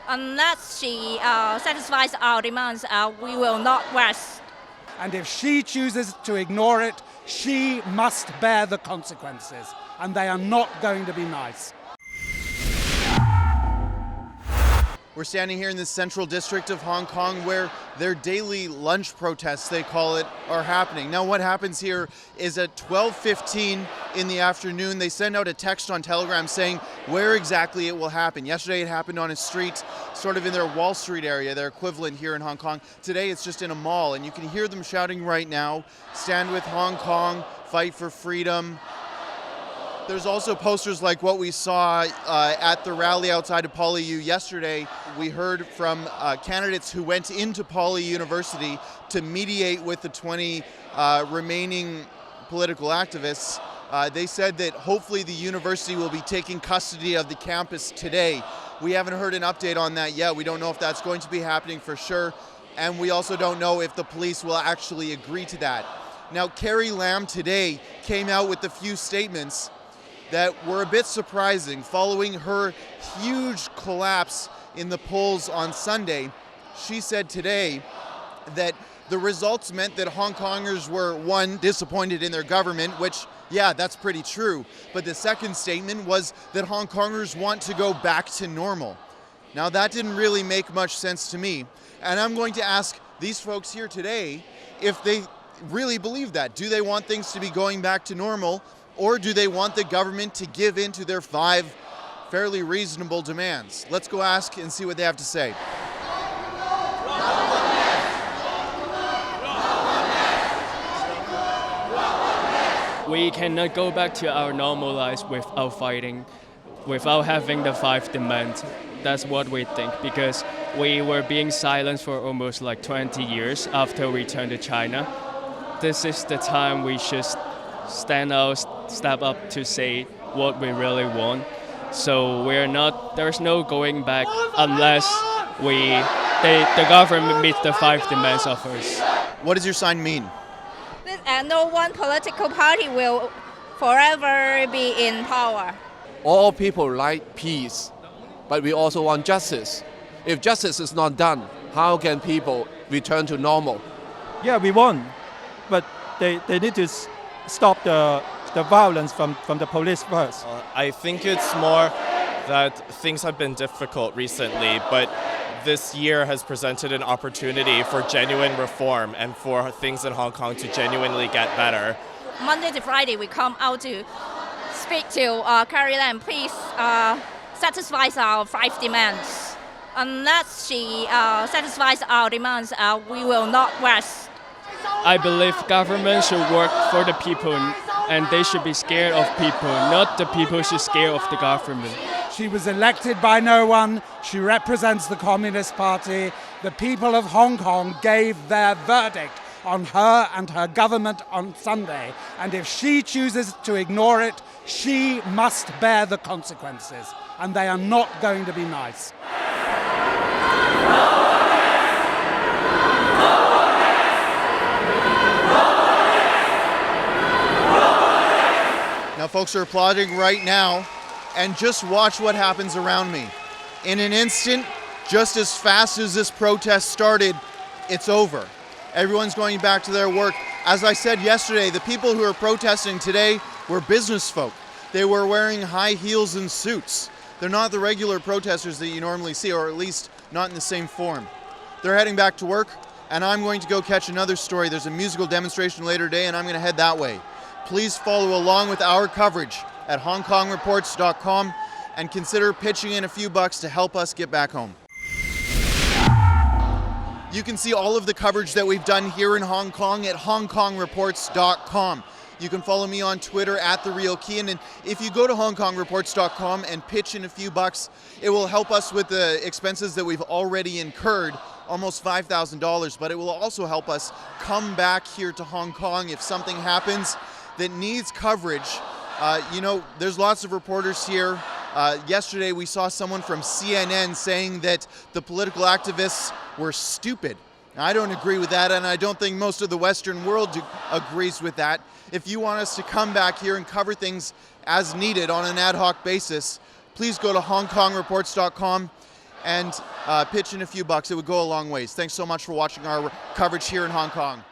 Unless she satisfies our demands, we will not rest. And if she chooses to ignore it, she must bear the consequences. And they are not going to be nice. We're standing here in the central district of Hong Kong where their daily lunch protests, they call it, are happening. Now what happens here is at 12:15 in the afternoon, they send out a text on Telegram saying where exactly it will happen. Yesterday it happened on a street, sort of in their Wall Street area, their equivalent here in Hong Kong. Today it's just in a mall, and you can hear them shouting right now, "Stand with Hong Kong, fight for freedom." There's also posters like what we saw at the rally outside of PolyU yesterday. We heard from candidates who went into Poly University to mediate with the 20 remaining political activists. They said that hopefully the university will be taking custody of the campus today. We haven't heard an update on that yet. We don't know if that's going to be happening for sure. And we also don't know if the police will actually agree to that. Now, Carrie Lam today came out with a few statements that were a bit surprising. Following her huge collapse in the polls on Sunday, she said today that the results meant that Hong Kongers were, one, disappointed in their government, which, yeah, that's pretty true. But the second statement was that Hong Kongers want to go back to normal. Now, that didn't really make much sense to me. And I'm going to ask these folks here today if they really believe that. Do they want things to be going back to normal? Or do they want the government to give in to their 5 fairly reasonable demands? Let's go ask and see what they have to say. We cannot go back to our normal lives without fighting, without having the 5 demands. That's what we think, because we were being silenced for almost like 20 years after we returned to China. This is the time we should stand out, step up to say what we really want. So there's no going back unless the government meets the 5 demands of us. What does your sign mean? No one political party will forever be in power. All people like peace, but we also want justice. If justice is not done, how can people return to normal? Yeah, we won, but they need to stop the violence from the police first. I think it's more that things have been difficult recently, but this year has presented an opportunity for genuine reform and for things in Hong Kong to genuinely get better. Monday to Friday, we come out to speak to Carrie Lam. Please satisfy our 5 demands. Unless she satisfies our demands, we will not rest. I believe government should work for the people, and they should be scared of people, not the people should scare of the government. She was elected by no one. She represents the Communist Party. The people of Hong Kong gave their verdict on her and her government on Sunday. And if she chooses to ignore it, she must bear the consequences. And they are not going to be nice. Now, folks are applauding right now, and just watch what happens around me. In an instant, just as fast as this protest started, it's over. Everyone's going back to their work. As I said yesterday, the people who are protesting today were business folk. They were wearing high heels and suits. They're not the regular protesters that you normally see, or at least not in the same form. They're heading back to work, and I'm going to go catch another story. There's a musical demonstration later today, and I'm going to head that way. Please follow along with our coverage at HongKongReports.com and consider pitching in a few bucks to help us get back home. You can see all of the coverage that we've done here in Hong Kong at HongKongReports.com. You can follow me on Twitter at @TheRealKeean, and if you go to HongKongReports.com and pitch in a few bucks, it will help us with the expenses that we've already incurred, almost $5,000, but it will also help us come back here to Hong Kong if something happens that needs coverage. There's lots of reporters here. Yesterday we saw someone from CNN saying that the political activists were stupid. Now, I don't agree with that, and I don't think most of the Western world agrees with that. If you want us to come back here and cover things as needed on an ad hoc basis, please go to HongKongReports.com and pitch in a few bucks. It would go a long ways. Thanks so much for watching our coverage here in Hong Kong.